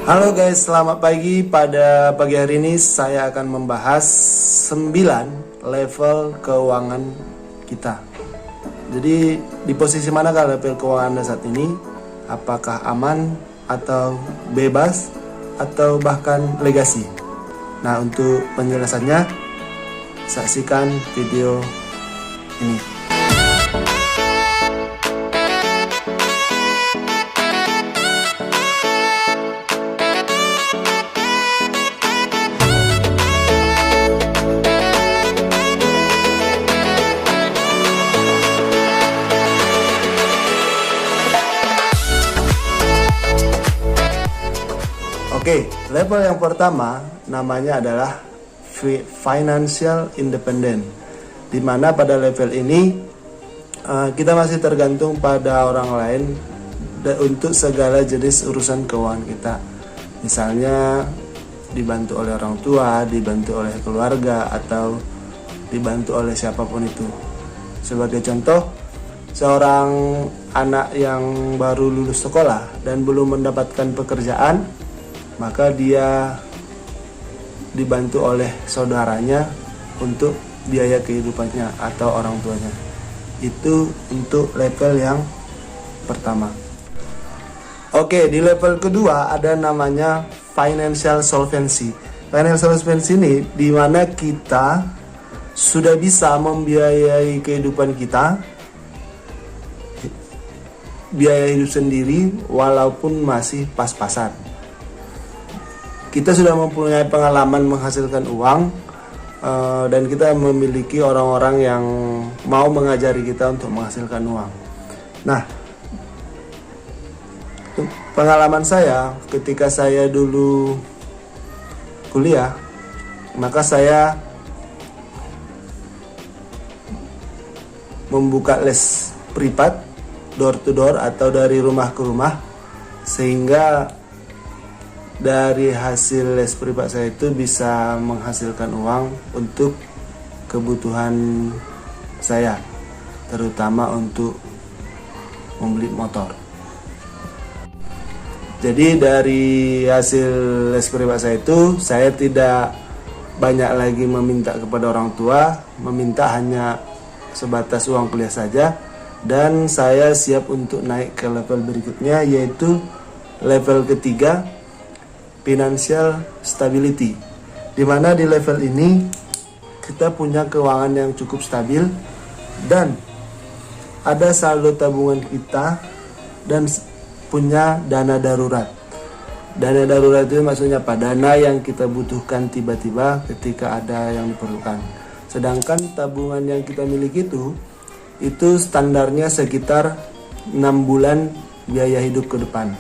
Halo guys, selamat pagi. Pada pagi hari ini saya akan membahas 9 level keuangan kita. Jadi di posisi manakah level keuangan Anda saat ini? Apakah aman atau bebas atau bahkan legasi? Nah, untuk penjelasannya saksikan video ini. Oke, level yang pertama namanya adalah financial independent, dimana pada level ini kita masih tergantung pada orang lain untuk segala jenis urusan keuangan kita. Misalnya dibantu oleh orang tua, dibantu oleh keluarga, atau dibantu oleh siapapun itu. Sebagai contoh, seorang anak yang baru lulus sekolah dan belum mendapatkan pekerjaan, maka dia dibantu oleh saudaranya untuk biaya kehidupannya atau orang tuanya. Itu untuk level yang pertama. Oke, di level kedua ada namanya financial solvency. Financial solvency ini di mana kita sudah bisa membiayai kehidupan kita, biaya hidup sendiri walaupun masih pas-pasan. Kita sudah mempunyai pengalaman menghasilkan uang, dan kita memiliki orang-orang yang mau mengajari kita untuk menghasilkan uang. Nah, pengalaman saya ketika saya dulu kuliah, maka saya membuka les privat door to door atau dari rumah ke rumah, sehingga dari hasil les privat saya itu bisa menghasilkan uang untuk kebutuhan saya, terutama untuk membeli motor. Jadi dari hasil les privat saya itu, saya tidak banyak lagi meminta kepada orang tua, meminta hanya sebatas uang kuliah saja, dan saya siap untuk naik ke level berikutnya, yaitu level ketiga, financial stability, dimana di level ini kita punya keuangan yang cukup stabil dan ada saldo tabungan kita dan punya dana darurat. Dana darurat itu maksudnya apa? Dana yang kita butuhkan tiba-tiba ketika ada yang diperlukan. Sedangkan tabungan yang kita miliki itu standarnya sekitar 6 bulan biaya hidup ke depan.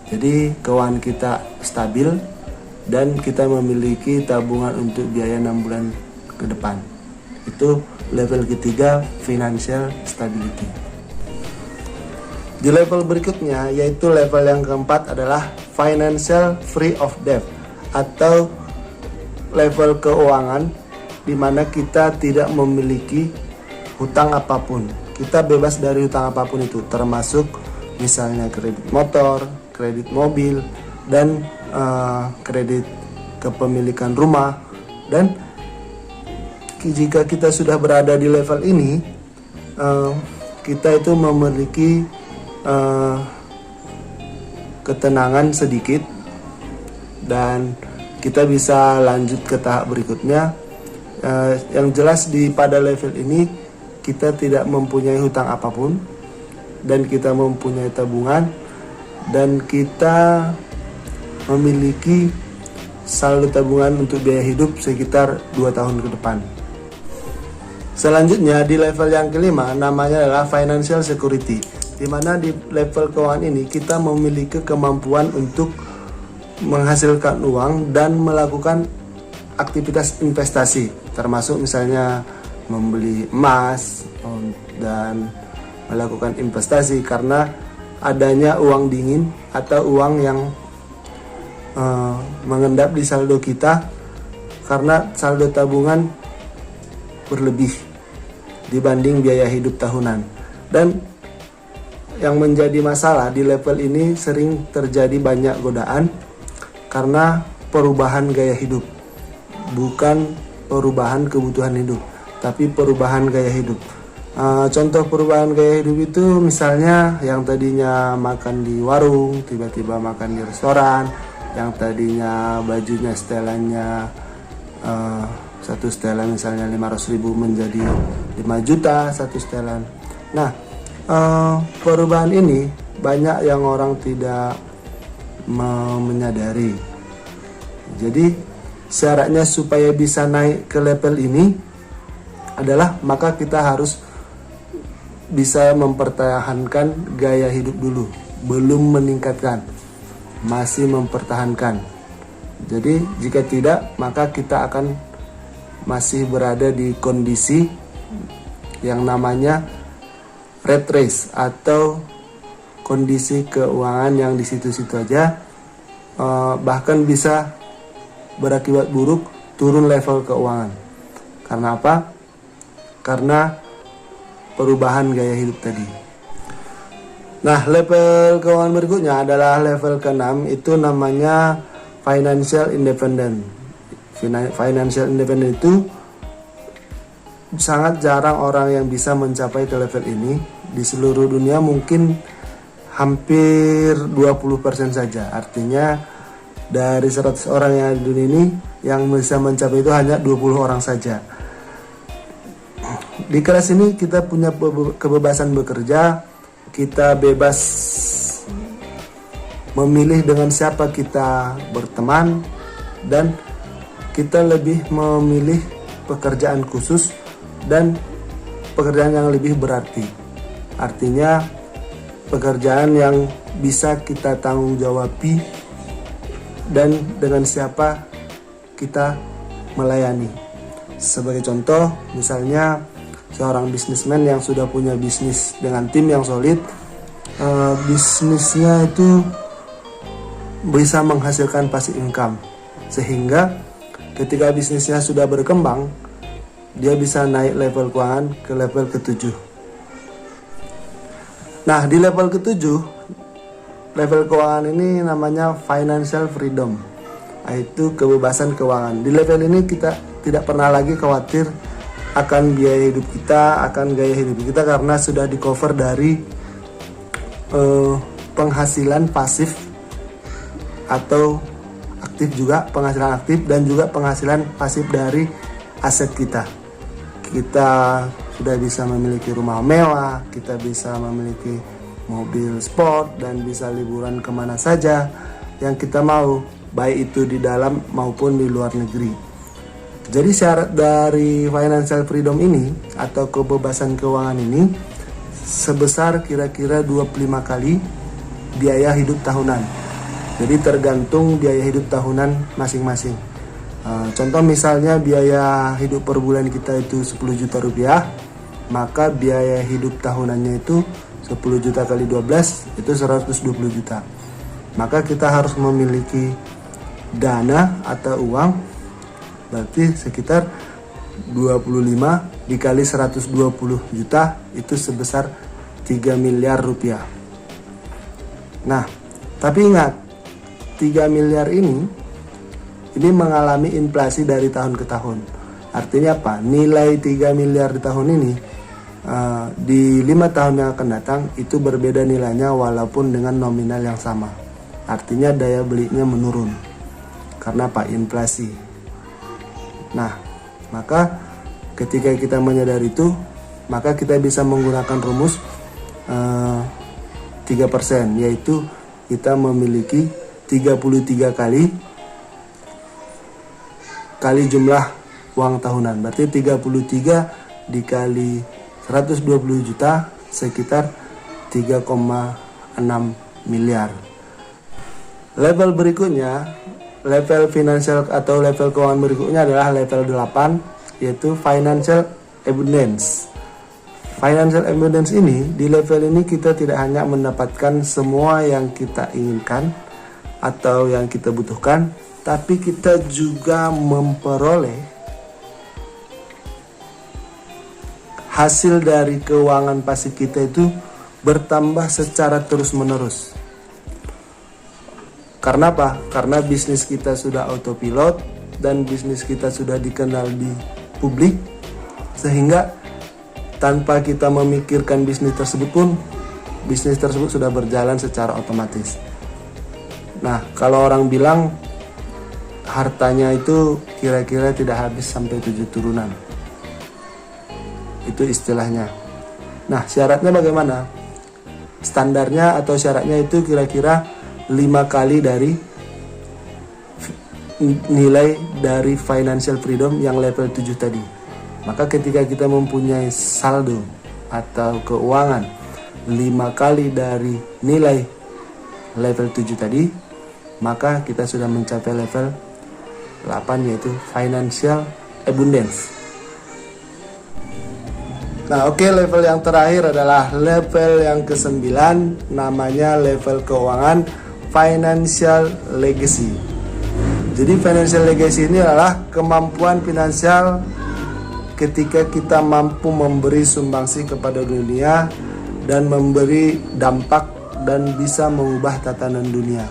Jadi keuangan kita stabil dan kita memiliki tabungan untuk biaya 6 bulan ke depan. Itu level ketiga, financial stability. Di level berikutnya, yaitu level yang keempat, adalah financial free of debt, atau level keuangan di mana kita tidak memiliki hutang apapun. Kita bebas dari hutang apapun itu, termasuk misalnya kredit motor, kredit mobil, dan kredit kepemilikan rumah. Dan jika kita sudah berada di level ini, kita itu memiliki ketenangan sedikit dan kita bisa lanjut ke tahap berikutnya. Yang jelas pada level ini kita tidak mempunyai hutang apapun dan kita mempunyai tabungan, dan kita memiliki saldo tabungan untuk biaya hidup sekitar 2 tahun ke depan. Selanjutnya di level yang kelima namanya adalah financial security, di mana di level keuangan ini kita memiliki kemampuan untuk menghasilkan uang dan melakukan aktivitas investasi, termasuk misalnya membeli emas dan melakukan investasi, karena adanya uang dingin atau uang yang mengendap di saldo kita karena saldo tabungan berlebih dibanding biaya hidup tahunan. Dan yang menjadi masalah di level ini sering terjadi banyak godaan, karena perubahan gaya hidup, bukan perubahan kebutuhan hidup, tapi perubahan gaya hidup. Contoh perubahan gaya hidup itu misalnya yang tadinya makan di warung tiba-tiba makan di restoran, yang tadinya bajunya setelannya satu setelan misalnya 500.000 menjadi 5 juta satu setelan. Nah, perubahan ini banyak yang orang tidak menyadari. Jadi syaratnya supaya bisa naik ke level ini adalah maka kita harus bisa mempertahankan gaya hidup dulu, belum meningkatkan, masih mempertahankan. Jadi jika tidak, maka kita akan masih berada di kondisi yang namanya red race atau kondisi keuangan yang di situ-situ aja, bahkan bisa berakibat buruk, turun level keuangan. Karena apa? Karena perubahan gaya hidup tadi. Nah, level keuangan berikutnya adalah level ke-6, itu namanya financial independent. Financial independent itu sangat jarang orang yang bisa mencapai ke level ini. Di seluruh dunia mungkin hampir 20% saja. Artinya dari 100 orang yang ada di dunia ini, yang bisa mencapai itu hanya 20 orang saja. Di kelas ini kita punya kebebasan bekerja, kita bebas memilih dengan siapa kita berteman, dan kita lebih memilih pekerjaan khusus dan pekerjaan yang lebih berarti. Artinya pekerjaan yang bisa kita tanggung jawabi dan dengan siapa kita melayani. Sebagai contoh, misalnya seorang bisnismen yang sudah punya bisnis dengan tim yang solid, bisnisnya itu bisa menghasilkan passive income, sehingga ketika bisnisnya sudah berkembang, dia bisa naik level keuangan ke level ke-7. Nah, di level ke-7, level keuangan ini namanya financial freedom, yaitu kebebasan keuangan. Di level ini kita tidak pernah lagi khawatir akan biaya hidup kita, akan gaya hidup kita, karena sudah di cover dari penghasilan pasif atau aktif juga, penghasilan aktif dan juga penghasilan pasif dari aset kita. Kita sudah bisa memiliki rumah mewah, kita bisa memiliki mobil sport, dan bisa liburan kemana saja yang kita mau, baik itu di dalam maupun di luar negeri. Jadi syarat dari financial freedom ini atau kebebasan keuangan ini sebesar kira-kira 25 kali biaya hidup tahunan. Jadi tergantung biaya hidup tahunan masing-masing. Contoh misalnya biaya hidup per bulan kita itu 10 juta rupiah, maka biaya hidup tahunannya itu 10 juta kali 12 itu 120 juta. Maka kita harus memiliki dana atau uang, berarti sekitar 25 dikali 120 juta itu sebesar 3 miliar rupiah. Nah, tapi ingat, 3 miliar ini mengalami inflasi dari tahun ke tahun. Artinya apa? Nilai 3 miliar di tahun ini di 5 tahun yang akan datang itu berbeda nilainya walaupun dengan nominal yang sama. Artinya daya belinya menurun. Karena apa? Inflasi. Nah, maka ketika kita menyadari itu, maka kita bisa menggunakan rumus 3%, yaitu kita memiliki 33 kali jumlah uang tahunan. Berarti 33 dikali 120 juta sekitar 3,6 miliar. Level berikutnya, level finansial atau level keuangan berikutnya adalah level 8, yaitu financial abundance. Financial abundance ini, di level ini kita tidak hanya mendapatkan semua yang kita inginkan atau yang kita butuhkan, tapi kita juga memperoleh hasil dari keuangan pasif kita itu bertambah secara terus-menerus. Karena apa? Karena bisnis kita sudah autopilot dan bisnis kita sudah dikenal di publik, sehingga tanpa kita memikirkan bisnis tersebut pun, bisnis tersebut sudah berjalan secara otomatis. Nah, kalau orang bilang hartanya itu kira-kira tidak habis sampai 7 turunan, itu istilahnya. Nah, syaratnya bagaimana? Standarnya atau syaratnya itu kira-kira 5 kali dari nilai dari financial freedom yang level 7 tadi. Maka ketika kita mempunyai saldo atau keuangan 5 kali dari nilai level 7 tadi, maka kita sudah mencapai level 8, yaitu financial abundance. Nah, oke, level yang terakhir adalah level yang ke-9, namanya level keuangan financial legacy. Jadi financial legacy ini adalah kemampuan finansial ketika kita mampu memberi sumbangsi kepada dunia dan memberi dampak dan bisa mengubah tatanan dunia.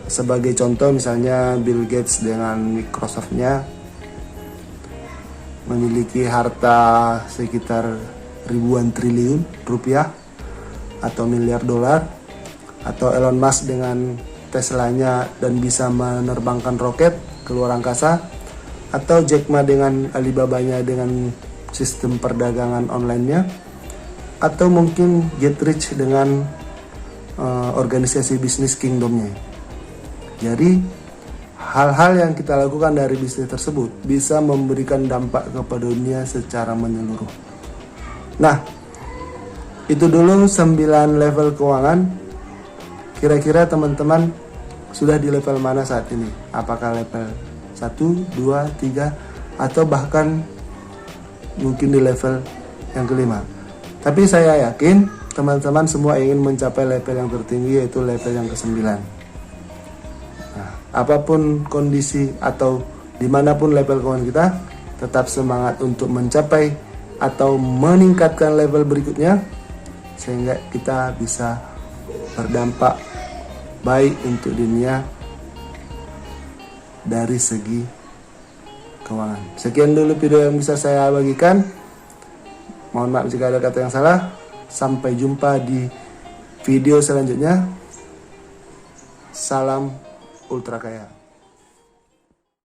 Sebagai contoh misalnya Bill Gates dengan Microsoft-nya memiliki harta sekitar ribuan triliun rupiah atau miliar dolar, atau Elon Musk dengan Tesla-nya dan bisa menerbangkan roket ke luar angkasa, atau Jack Ma dengan Alibaba-nya dengan sistem perdagangan online-nya, atau mungkin Get Rich dengan organisasi bisnis Kingdom-nya. Jadi hal-hal yang kita lakukan dari bisnis tersebut bisa memberikan dampak kepada dunia secara menyeluruh. Nah, itu dulu 9 level keuangan. Kira-kira teman-teman sudah di level mana saat ini? Apakah level 1, 2, 3, atau bahkan mungkin di level yang kelima? Tapi saya yakin teman-teman semua ingin mencapai level yang tertinggi, yaitu level yang ke-9. Nah, apapun kondisi atau dimanapun level keuangan kita, tetap semangat untuk mencapai atau meningkatkan level berikutnya, sehingga kita bisa berdampak baik untuk dunia dari segi keuangan. Sekian dulu video yang bisa saya bagikan. Mohon maaf jika ada kata yang salah. Sampai jumpa di video selanjutnya. Salam ultra kaya.